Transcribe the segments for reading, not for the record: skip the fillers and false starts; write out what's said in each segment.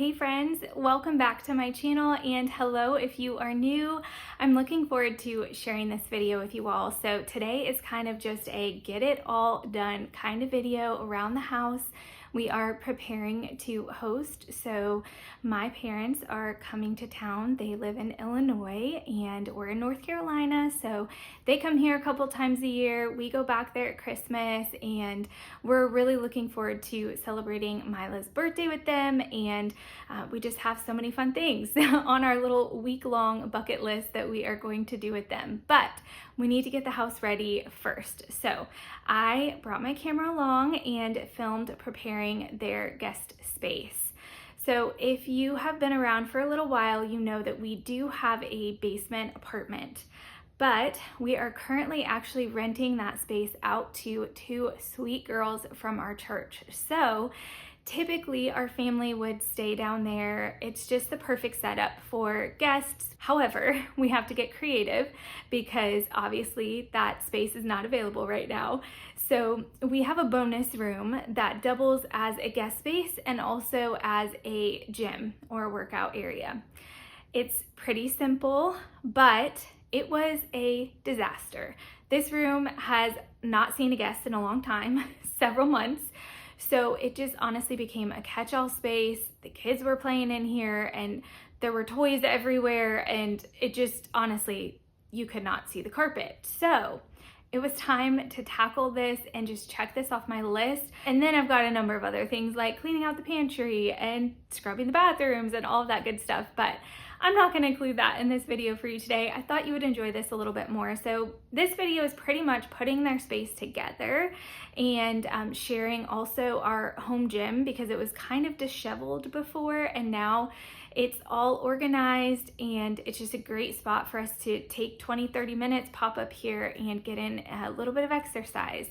hey friends, welcome back to my channel, and hello if you are new. I'm looking forward to sharing this video with you all. So today is kind of just a get it all done kind of video around the house. We are preparing to host, so my parents are coming to town. They live in Illinois and we're in North Carolina, so they come here a couple times a year. We go back there at Christmas, and we're really looking forward to celebrating Mila's birthday with them, and we just have so many fun things on our little week-long bucket list that we are going to do with them. But we need to get the house ready first. So I brought my camera along and filmed preparing their guest space. So if you have been around for a little while, you know that we do have a basement apartment, but we are currently actually renting that space out to two sweet girls from our church. So typically our family would stay down there. It's just the perfect setup for guests. However, we have to get creative because obviously that space is not available right now. So we have a bonus room that doubles as a guest space and also as a gym or a workout area. It's pretty simple, but it was a disaster. This room has not seen a guest in a long time, several months. So it just honestly became a catch-all space. The kids were playing in here and there were toys everywhere, and it just honestly, you could not see the carpet. So it was time to tackle this and just check this off my list. And then I've got a number of other things like cleaning out the pantry and scrubbing the bathrooms and all of that good stuff, but I'm not going to include that in this video for you today. I thought you would enjoy this a little bit more. So this video is pretty much putting their space together and sharing also our home gym, because it was kind of disheveled before and now it's all organized, and it's just a great spot for us to take 20-30 minutes, pop up here and get in a little bit of exercise.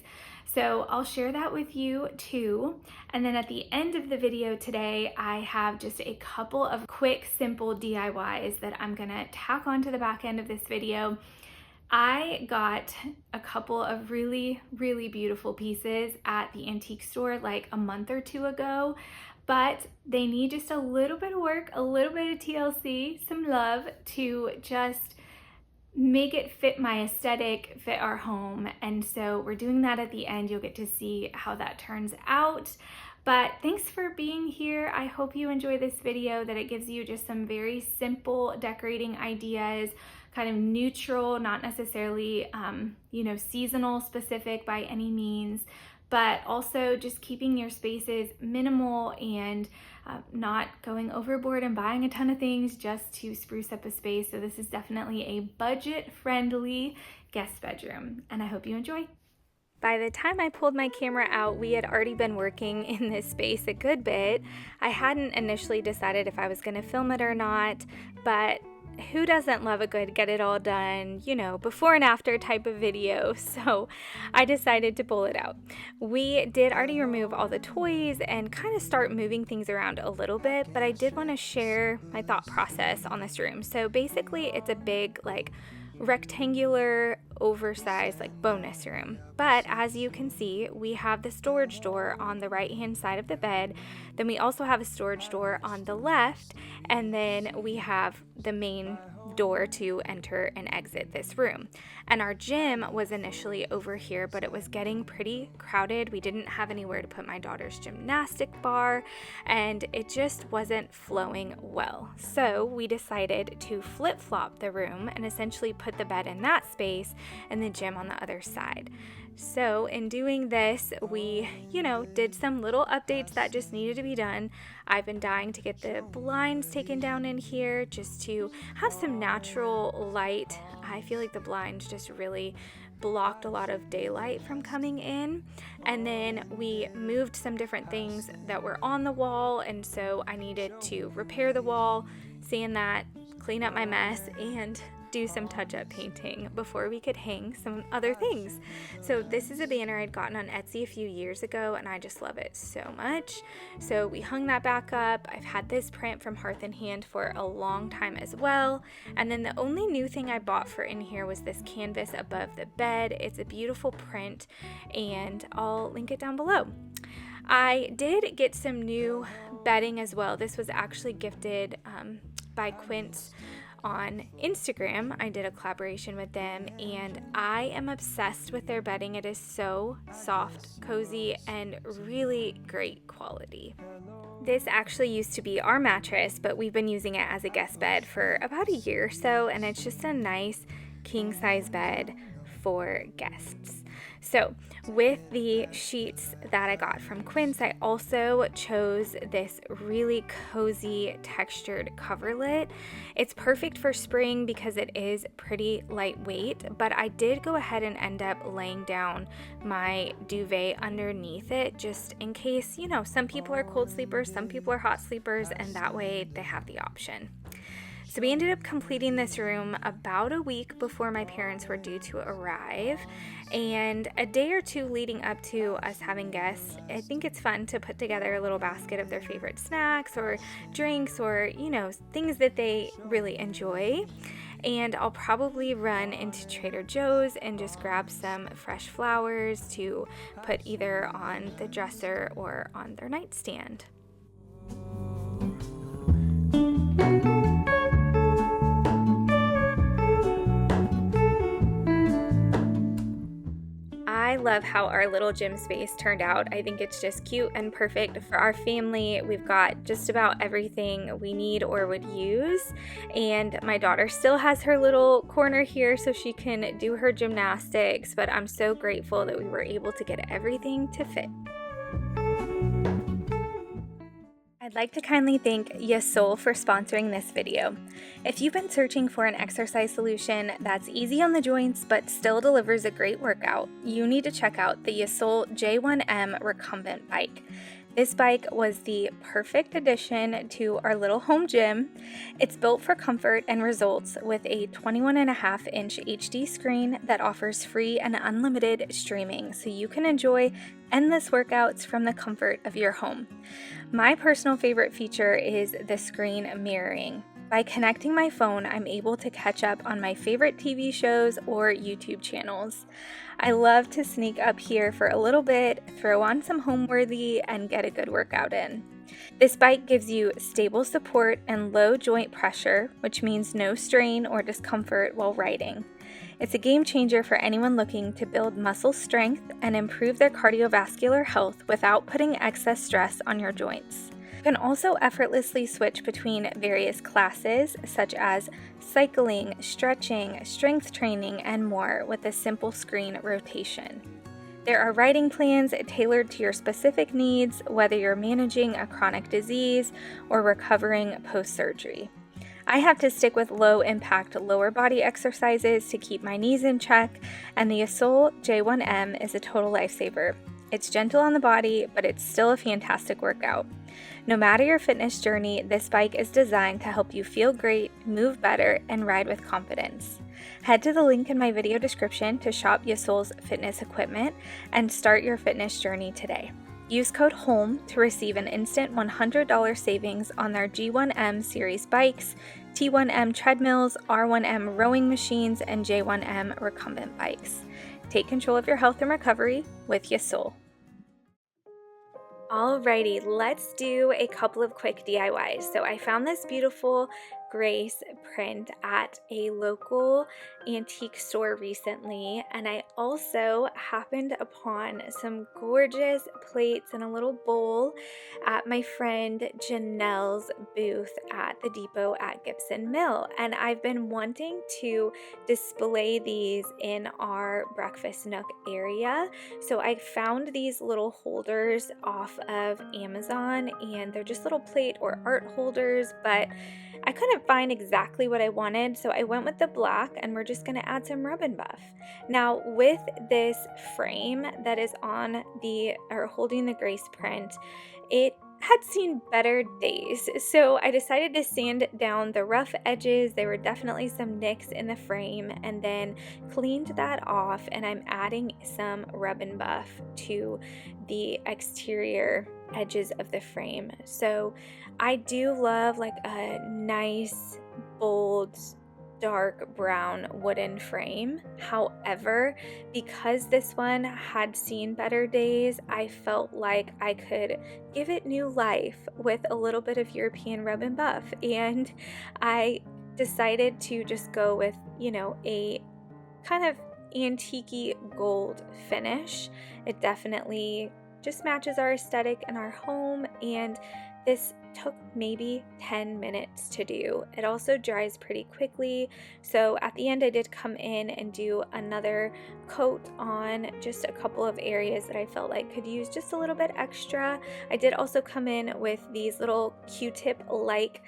So I'll share that with you too. And then at the end of the video today, I have just a couple of quick, simple DIYs that I'm gonna tack onto the back end of this video. I got a couple of really, really beautiful pieces at the antique store like a month or two ago, but they need just a little bit of work, a little bit of TLC, some love to just make it fit my aesthetic, fit our home. And so we're doing that at the end. You'll get to see how that turns out. But thanks for being here. I hope you enjoy this video, that it gives you just some very simple decorating ideas, kind of neutral, not necessarily, seasonal specific by any means, but also just keeping your spaces minimal and not going overboard and buying a ton of things just to spruce up a space. So this is definitely a budget-friendly guest bedroom, and I hope you enjoy. By the time I pulled my camera out, we had already been working in this space a good bit. I hadn't initially decided if I was going to film it or not, but who doesn't love a good get it all done, before and after type of video? So I decided to pull it out. We did already remove all the toys and kind of start moving things around a little bit, but I did want to share my thought process on this room. So basically it's a big rectangular oversized bonus room, but as you can see, we have the storage door on the right hand side of the bed, then we also have a storage door on the left, and then we have the main door to enter and exit this room. And our gym was initially over here, but it was getting pretty crowded. We didn't have anywhere to put my daughter's gymnastic bar, and it just wasn't flowing well. So we decided to flip-flop the room and essentially put the bed in that space and the gym on the other side. So in doing this, we, did some little updates that just needed to be done. I've been dying to get the blinds taken down in here just to have some natural light. I feel like the blinds just really blocked a lot of daylight from coming in. And then we moved some different things that were on the wall, and so I needed to repair the wall, sand that, clean up my mess, and do some touch-up painting before we could hang some other things. So this is a banner I'd gotten on Etsy a few years ago, and I just love it so much. So we hung that back up. I've had this print from Hearth and Hand for a long time as well. And then the only new thing I bought for in here was this canvas above the bed. It's a beautiful print, and I'll link it down below. I did get some new bedding as well. This was actually gifted by Quince on Instagram. I did a collaboration with them, and I am obsessed with their bedding. It is so soft, cozy, and really great quality. This actually used to be our mattress, but we've been using it as a guest bed for about a year or so, and it's just a nice king size bed for guests. So with the sheets that I got from Quince, I also chose this really cozy textured coverlet. It's perfect for spring because it is pretty lightweight, but I did go ahead and end up laying down my duvet underneath it just in case, some people are cold sleepers, some people are hot sleepers, and that way they have the option. So we ended up completing this room about a week before my parents were due to arrive, and a day or two leading up to us having guests. I think it's fun to put together a little basket of their favorite snacks or drinks or, things that they really enjoy. And I'll probably run into Trader Joe's and just grab some fresh flowers to put either on the dresser or on their nightstand. I love how our little gym space turned out. I think it's just cute and perfect for our family. We've got just about everything we need or would use, and my daughter still has her little corner here so she can do her gymnastics, but I'm so grateful that we were able to get everything to fit. I'd like to kindly thank Yasol for sponsoring this video. If you've been searching for an exercise solution that's easy on the joints but still delivers a great workout, you need to check out the Yasol J1M recumbent bike. This bike was the perfect addition to our little home gym. It's built for comfort and results with a 21.5-inch HD screen that offers free and unlimited streaming, so you can enjoy endless workouts from the comfort of your home. My personal favorite feature is the screen mirroring. By connecting my phone, I'm able to catch up on my favorite TV shows or YouTube channels. I love to sneak up here for a little bit, throw on some Homeworthy, and get a good workout in. This bike gives you stable support and low joint pressure, which means no strain or discomfort while riding. It's a game changer for anyone looking to build muscle strength and improve their cardiovascular health without putting excess stress on your joints. You can also effortlessly switch between various classes such as cycling, stretching, strength training, and more with a simple screen rotation. There are riding plans tailored to your specific needs, whether you're managing a chronic disease or recovering post-surgery. I have to stick with low-impact lower body exercises to keep my knees in check, and the Yasol J1M is a total lifesaver. It's gentle on the body, but it's still a fantastic workout. No matter your fitness journey, this bike is designed to help you feel great, move better, and ride with confidence. Head to the link in my video description to shop Yasol's fitness equipment and start your fitness journey today. Use code HOLM to receive an instant $100 savings on their G1M series bikes, T1M treadmills, R1M rowing machines, and J1M recumbent bikes. Take control of your health and recovery with Yasol. Alrighty, let's do a couple of quick DIYs. So I found this beautiful Grace print at a local antique store recently, and I also happened upon some gorgeous plates and a little bowl at my friend Janelle's booth at the depot at Gibson Mill, and I've been wanting to display these in our breakfast nook area. So I found these little holders off of Amazon, and they're just little plate or art holders, but I couldn't find exactly what I wanted, so I went with the black, and we're just going to add some rub and buff. Now, with this frame that is on holding the Grace print, it had seen better days, so I decided to sand down the rough edges. There were definitely some nicks in the frame, and then cleaned that off, and I'm adding some rub and buff to the exterior edges of the frame. So I do love like a nice bold dark brown wooden frame. However, because this one had seen better days, I felt like I could give it new life with a little bit of European rub and buff, and I decided to just go with, a kind of antique gold finish. It definitely just matches our aesthetic in our home, and this took maybe 10 minutes to do. It also dries pretty quickly, so at the end I did come in and do another coat on just a couple of areas that I felt like could use just a little bit extra. I did also come in with these little Q-tip like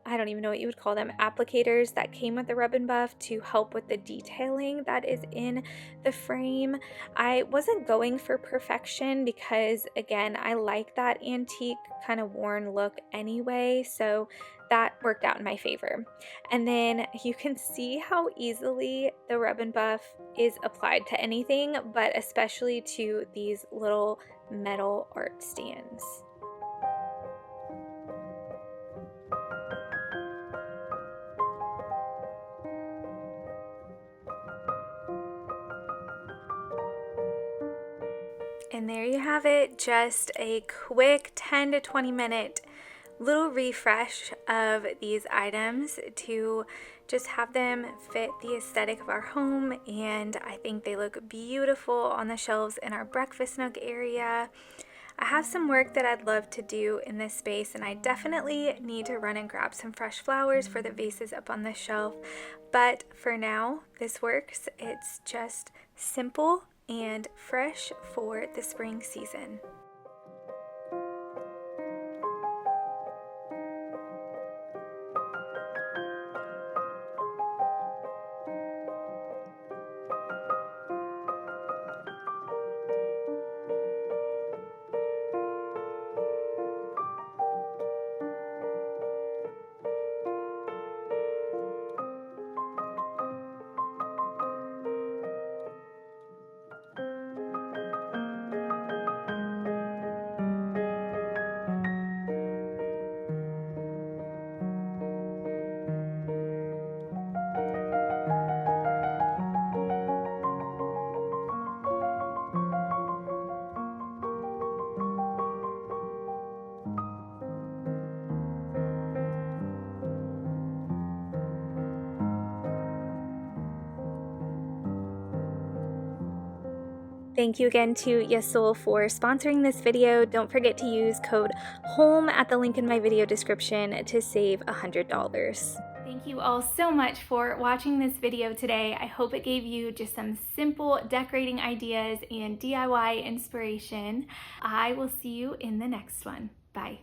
I don't even know what you would call them, applicators that came with the rub and buff to help with the detailing that is in the frame. I wasn't going for perfection because, again, I like that antique kind of worn look anyway, so that worked out in my favor. And then you can see how easily the rub and buff is applied to anything, but especially to these little metal art stands. And there you have it, just a quick 10 to 20 minute little refresh of these items to just have them fit the aesthetic of our home, and I think they look beautiful on the shelves in our breakfast nook area. I have some work that I'd love to do in this space, and I definitely need to run and grab some fresh flowers for the vases up on the shelf, but for now this works. It's just simple and fresh for the spring season. Thank you again to Yasol for sponsoring this video. Don't forget to use code HOLM at the link in my video description to save $100. Thank you all so much for watching this video today. I hope it gave you just some simple decorating ideas and DIY inspiration. I will see you in the next one. Bye.